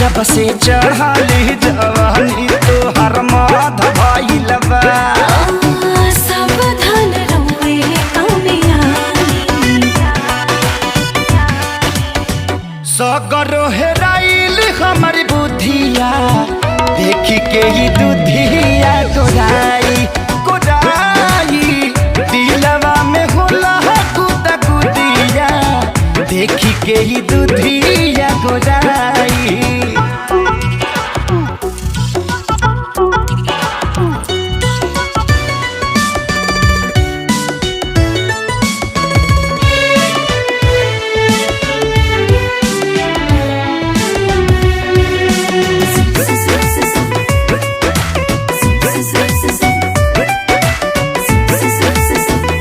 जब से चढ़ाली जवानी तोहर माध भइल बा। सावधान रहुए कौनिया सगरो हेराइल हमारी बुद्धिया देखी के ही दुधिया गोराई गोराई दिलवा में होला गुदा गुदिया देखी के ही